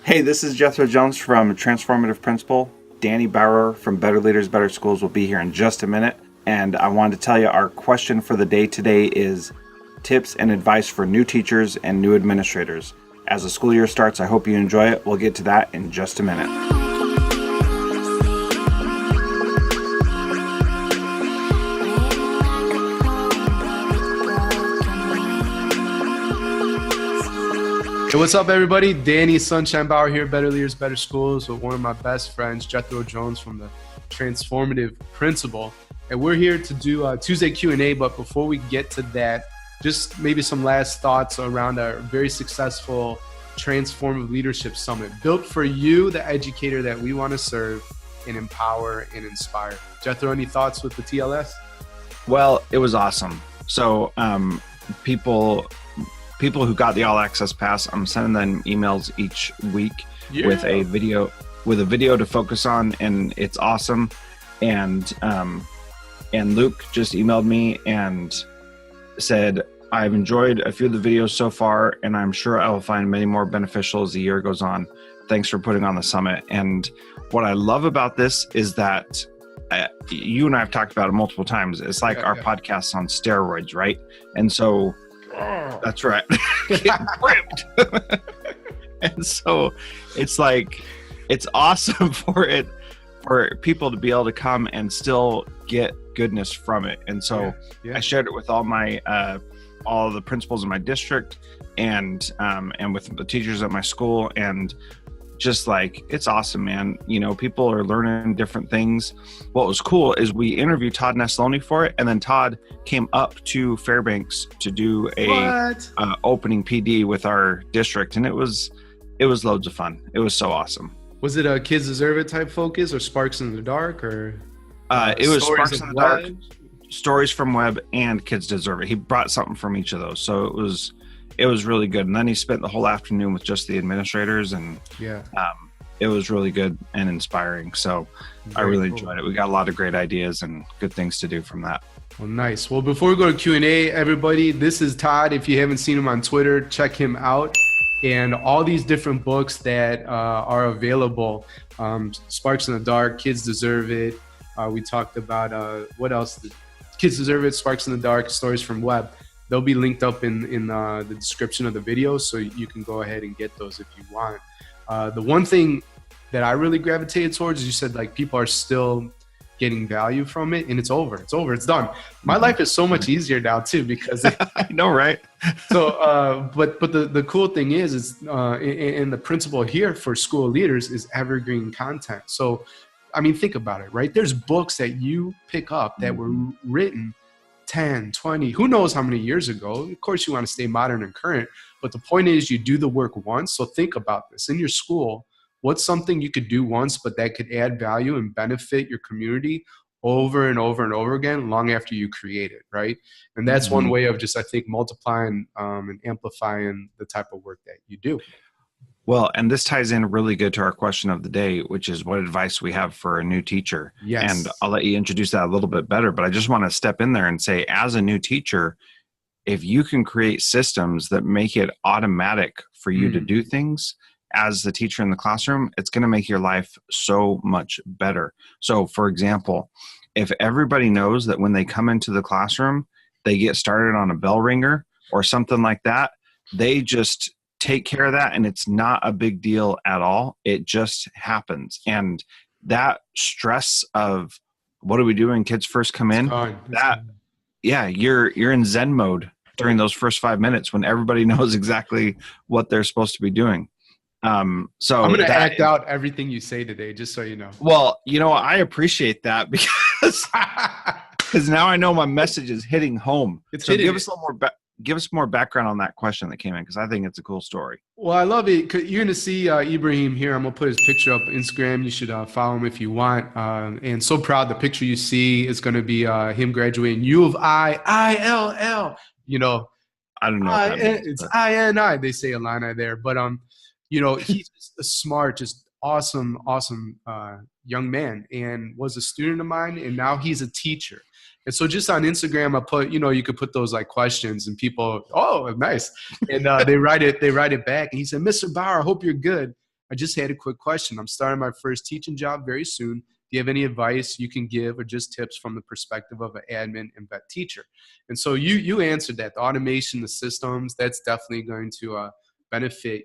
Hey, this is Jethro Jones from Transformative Principal. Danny Bauer from Better Leaders, Better Schools will be here in just a minute. And I wanted to tell you our question for the day today is tips and advice for new teachers and new administrators. As the school year starts, I hope you enjoy it. We'll get to that in just a minute. Hey, what's up, everybody? Danny Sunshine Bauer here, Better Leaders, Better Schools, with one of my best friends, Jethro Jones from the Transformative Principal. And we're here to do Tuesday Q&A, but before we get to that, just maybe some last thoughts around our very successful Transformative Leadership Summit, built for you, the educator that we want to serve and empower and inspire. Jethro, any thoughts with the TLS? Well, it was awesome. So people who got the all access pass, I'm sending them emails each week with a video to focus on, and it's awesome. And Luke just emailed me and said, I've enjoyed a few of the videos so far, and I'm sure I will find many more beneficial as the year goes on. Thanks for putting on the summit. And what I love about this is that you and I have talked about it multiple times. It's like our podcasts on steroids, right? And so that's right. Getting ripped. And so it's like, it's awesome for people to be able to come and still get goodness from it. And so I shared it with all the principals in my district and with the teachers at my school, and just like, it's awesome, man. You know, people are learning different things. What was cool is we interviewed Todd Nesloni for it, and then Todd came up to Fairbanks to do a opening PD with our district, and it was loads of fun. It was so awesome. Was it a Kids Deserve It type focus, or Sparks in the Dark, or it was Sparks in the Dark, Stories from Web, and Kids Deserve It. He brought something from each of those, so it was really good. And then he spent the whole afternoon with just the administrators, and it was really good and inspiring. So I really enjoyed it. We got a lot of great ideas and good things to do from that. Well, nice. Well, before we go to Q&A, everybody, this is Todd. If you haven't seen him on Twitter, check him out. And all these different books that are available, Sparks in the Dark, Kids Deserve It. We talked about, what else? Kids Deserve It, Sparks in the Dark, Stories from Web. They'll be linked up in the description of the video, so you can go ahead and get those if you want. The one thing that I really gravitated towards is you said, like, people are still getting value from it, and it's over. It's done. My life is so much easier now too, because I know, right? So, but the cool thing is and the principle here for school leaders is evergreen content. So, I mean, think about it, right? There's books that you pick up that were written 10, 20, who knows how many years ago. Of course, you want to stay modern and current, but the point is you do the work once. So think about this. In your school, what's something you could do once, but that could add value and benefit your community over and over and over again, long after you create it, right? And that's one way of just, I think, multiplying and amplifying the type of work that you do. Well, and this ties in really good to our question of the day, which is what advice we have for a new teacher. Yes. And I'll let you introduce that a little bit better, but I just want to step in there and say, as a new teacher, if you can create systems that make it automatic for you to do things as the teacher in the classroom, it's going to make your life so much better. So, for example, if everybody knows that when they come into the classroom, they get started on a bell ringer or something like that, they just take care of that, and it's not a big deal at all. It just happens. And that stress of what do we do when kids first come in, you're in Zen mode during those first 5 minutes when everybody knows exactly what they're supposed to be doing. So I'm going to act out everything you say today, just so you know. Well, I appreciate that because now I know my message is hitting home. Give us a little more give us more background on that question that came in, because I think it's a cool story. Well, I love it. You're going to see Ibrahim here. I'm going to put his picture up on Instagram. You should follow him if you want. And so proud. The picture you see is going to be him graduating U of ILL. You know, I don't know. It's INI. They say Illini there. But, he's just a smart, just awesome young man, and was a student of mine. And now he's a teacher. And so just on Instagram, I put, you could put those like questions, and people, oh, nice. And they write it back. And he said, Mr. Bauer, I hope you're good. I just had a quick question. I'm starting my first teaching job very soon. Do you have any advice you can give or just tips from the perspective of an admin and vet teacher? And so you answered that. The automation, the systems, that's definitely going to benefit,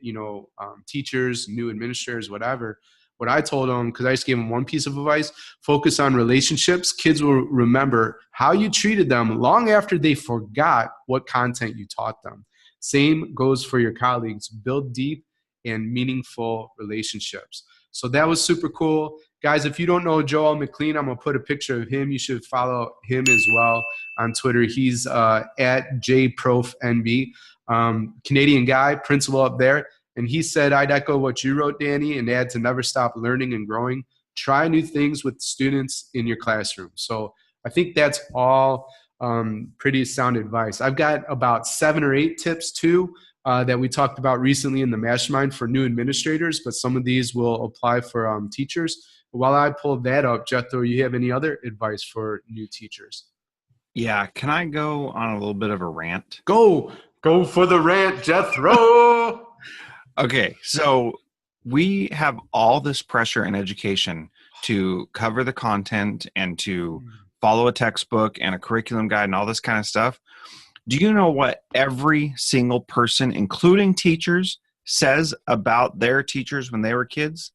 teachers, new administrators, whatever. What I told them, because I just gave them one piece of advice, focus on relationships. Kids will remember how you treated them long after they forgot what content you taught them. Same goes for your colleagues. Build deep and meaningful relationships. So that was super cool. Guys, if you don't know Joel McLean, I'm going to put a picture of him. You should follow him as well on Twitter. He's at JProfNB. Canadian guy, principal up there. And he said, I'd echo what you wrote, Danny, and add to never stop learning and growing. Try new things with students in your classroom. So I think that's all pretty sound advice. I've got about 7 or 8 tips too that we talked about recently in the mastermind for new administrators, but some of these will apply for teachers. While I pull that up, Jethro, you have any other advice for new teachers? Yeah, can I go on a little bit of a rant? Go for the rant, Jethro. Okay, so we have all this pressure in education to cover the content and to follow a textbook and a curriculum guide and all this kind of stuff. Do you know what every single person, including teachers, says about their teachers when they were kids?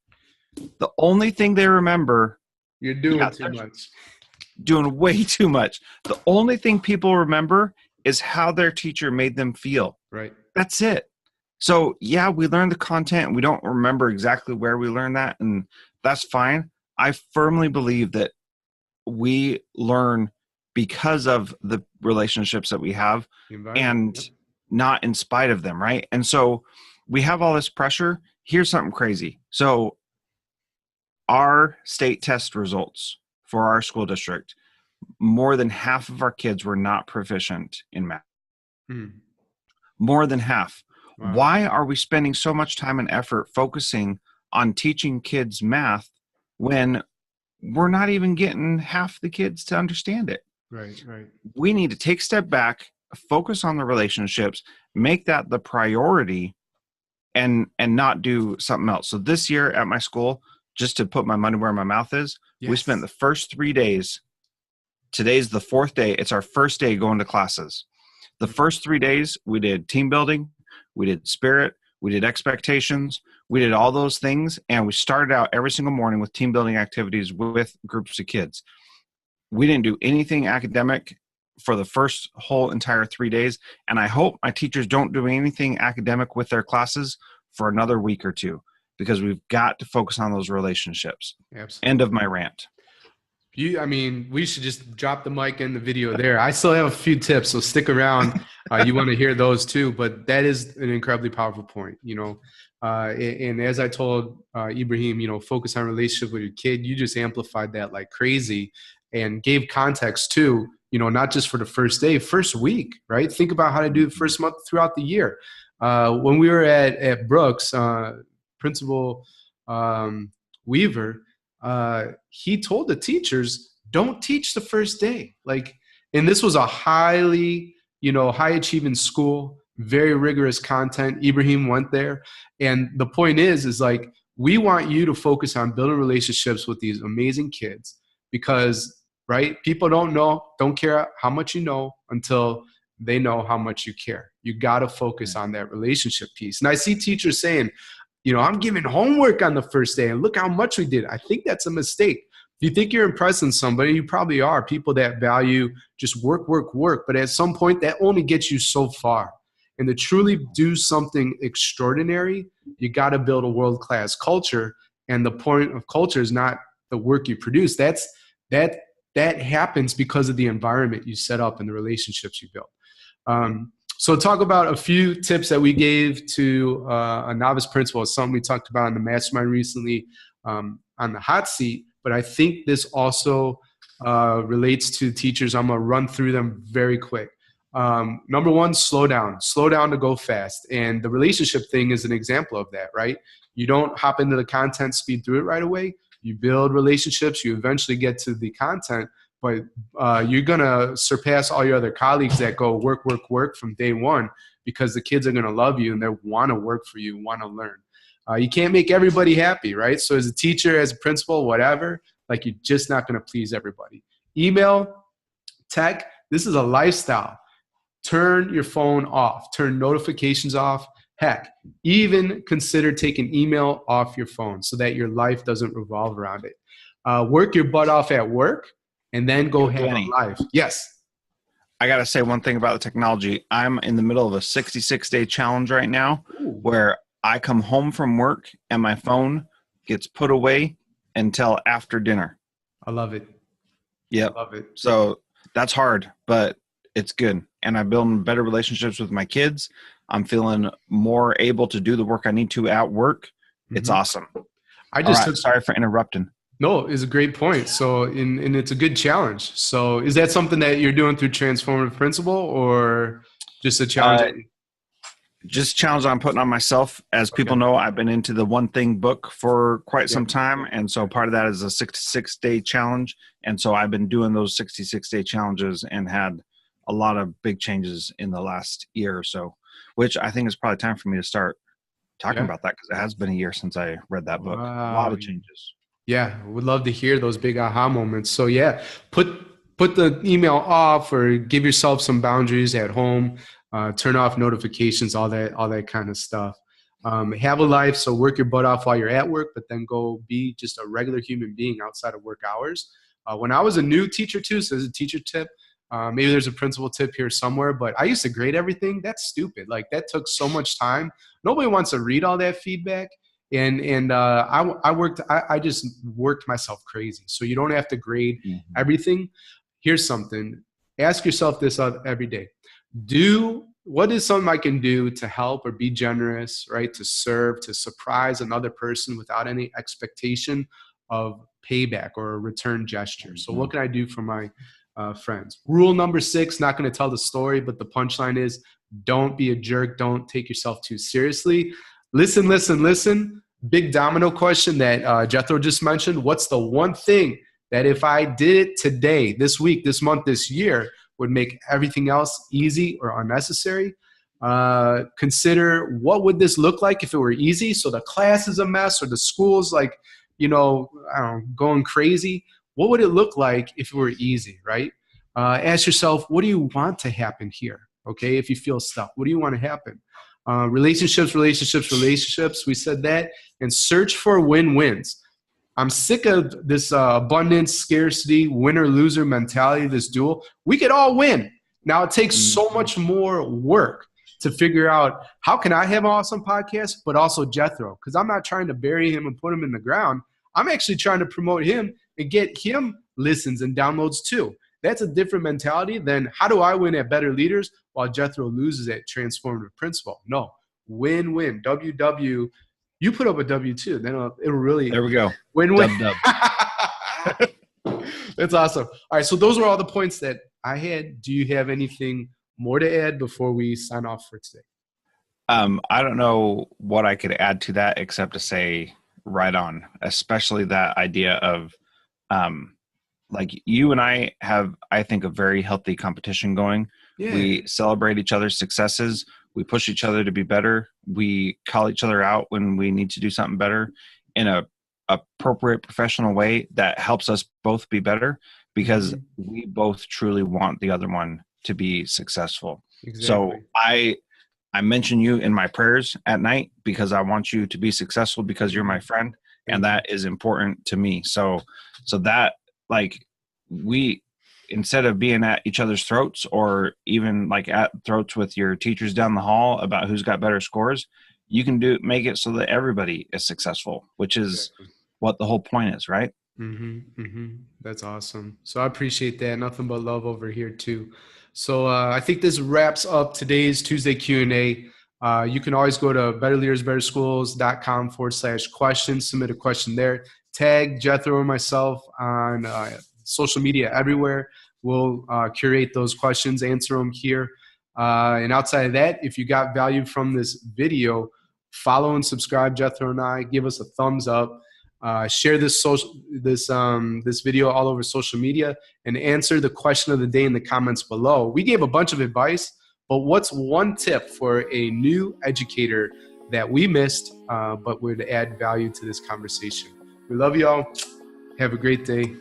The only thing they remember, you're doing too much. Doing way too much. The only thing people remember is how their teacher made them feel. Right. That's it. So yeah, we learn the content and we don't remember exactly where we learned that, and that's fine. I firmly believe that we learn because of the relationships that we have and not in spite of them, right? And so we have all this pressure. Here's something crazy. So our state test results for our school district, more than half of our kids were not proficient in math. More than half. Wow. Why are we spending so much time and effort focusing on teaching kids math when we're not even getting half the kids to understand it? Right. We need to take a step back, focus on the relationships, make that the priority, and not do something else. So this year at my school, just to put my money where my mouth is, we spent the first 3 days. Today's the 4th day. It's our first day going to classes. The first 3 days, we did team building, we did spirit, we did expectations, we did all those things, and we started out every single morning with team building activities with groups of kids. We didn't do anything academic for the first whole entire 3 days, and I hope my teachers don't do anything academic with their classes for another week or two, because we've got to focus on those relationships. Absolutely. End of my rant. We should just drop the mic in the video there. I still have a few tips, so stick around. You want to hear those too, but that is an incredibly powerful point, and as I told Ibrahim, focus on relationship with your kid. You just amplified that like crazy and gave context too, not just for the first day, first week, right? Think about how to do the first month throughout the year. When we were at Brooks, Principal Weaver, he told the teachers, don't teach the first day. And this was a highly, high achieving school, very rigorous content. Ibrahim went there. And the point is like, we want you to focus on building relationships with these amazing kids because, right, people don't care how much you know until they know how much you care. You got to focus on that relationship piece. And I see teachers saying, I'm giving homework on the first day and look how much we did. I think that's a mistake. If you think you're impressing somebody, you probably are. People that value just work. But at some point, that only gets you so far. And to truly do something extraordinary, you got to build a world-class culture. And the point of culture is not the work you produce. That happens because of the environment you set up and the relationships you build. So talk about a few tips that we gave to a novice principal. It's something we talked about in the mastermind recently on the hot seat. But I think this also relates to teachers. I'm going to run through them very quick. Number one, slow down to go fast. And the relationship thing is an example of that, right? You don't hop into the content, speed through it right away. You build relationships. You eventually get to the content. But you're going to surpass all your other colleagues that go work from day one because the kids are going to love you and they want to work for you, want to learn. You can't make everybody happy, right? So as a teacher, as a principal, whatever, like you're just not going to please everybody. Email, tech, this is a lifestyle. Turn your phone off. Turn notifications off. Heck, even consider taking email off your phone so that your life doesn't revolve around it. Work your butt off at work and then go have a life. Yes. I got to say one thing about the technology. I'm in the middle of a 66-day challenge right now. Ooh. Where I come home from work and my phone gets put away until after dinner. I love it. Yep. I love it. So that's hard, but it's good. And I'm building better relationships with my kids. I'm feeling more able to do the work I need to at work. It's awesome. Sorry for interrupting. No, it's a great point. So, and it's a good challenge. So is that something that you're doing through Transformative Principal or just a challenge? Just a challenge I'm putting on myself. As people know, I've been into the One Thing book for quite some time. And so part of that is a 66-day challenge. And so I've been doing those 66-day challenges and had a lot of big changes in the last year or so, which I think is probably time for me to start talking about that because it has been a year since I read that book. Wow. A lot of changes. Yeah, would love to hear those big aha moments. So yeah, put the email off or give yourself some boundaries at home. Turn off notifications, all that kind of stuff. Have a life, so work your butt off while you're at work, but then go be just a regular human being outside of work hours. When I was a new teacher too, so as a teacher tip, maybe there's a principal tip here somewhere, but I used to grade everything. That's stupid. Like that took so much time. Nobody wants to read all that feedback. And I just worked myself crazy. So you don't have to grade everything. Here's something. Ask yourself this every day. What is something I can do to help or be generous, right? To serve, to surprise another person without any expectation of payback or a return gesture. So what can I do for my friends? Rule number 6, not going to tell the story, but the punchline is don't be a jerk. Don't take yourself too seriously. Listen. Big domino question that Jethro just mentioned. What's the one thing that if I did it today, this week, this month, this year, would make everything else easy or unnecessary? Consider what would this look like if it were easy? So the class is a mess or the school's like, going crazy. What would it look like if it were easy, right? Ask yourself, what do you want to happen here? Okay, if you feel stuck, what do you want to happen? Relationships. We said that. And search for win-wins. I'm sick of this abundance, scarcity, winner-loser mentality, this duel. We could all win. Now, it takes so much more work to figure out how can I have an awesome podcast, but also Jethro, because I'm not trying to bury him and put him in the ground. I'm actually trying to promote him and get him listens and downloads too. That's a different mentality than how do I win at Better Leaders while Jethro loses at Transformative Principal. No, win-win. WW. You put up a W too. Then it'll really. There we go. Win-win. Dub. That's awesome. All right, so those were all the points that I had. Do you have anything more to add before we sign off for today? I don't know what I could add to that except to say right on, especially that idea of like you and I have, I think, a very healthy competition going. Yeah. We celebrate each other's successes. We push each other to be better. We call each other out when we need to do something better in a appropriate professional way that helps us both be better because we both truly want the other one to be successful. Exactly. So I mention you in my prayers at night because I want you to be successful because you're my friend and that is important to me. So that like we, instead of being at each other's throats or even like at throats with your teachers down the hall about who's got better scores, you can make it so that everybody is successful, which is what the whole point is, right? That's awesome. So I appreciate that. Nothing but love over here too. So I think this wraps up today's Tuesday Q&A. You can always go to betterleadersbetterschools.com/questions, submit a question there. Tag Jethro or myself on social media everywhere. We'll curate those questions, answer them here. And outside of that, if you got value from this video, follow and subscribe Jethro and I. Give us a thumbs up. Share this video all over social media and answer the question of the day in the comments below. We gave a bunch of advice, but what's one tip for a new educator that we missed, but would add value to this conversation. We love y'all. Have a great day.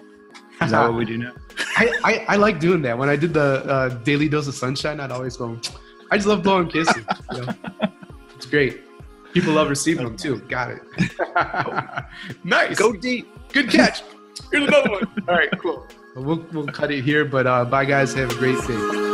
Is that what we do now? I like doing that. When I did the Daily Dose of Sunshine, I'd always go, I just love blowing kisses. You know? It's great. People love receiving them too. Got it. Nice. Go deep. Good catch. Here's another one. All right, cool. We'll cut it here, but bye guys. Have a great day.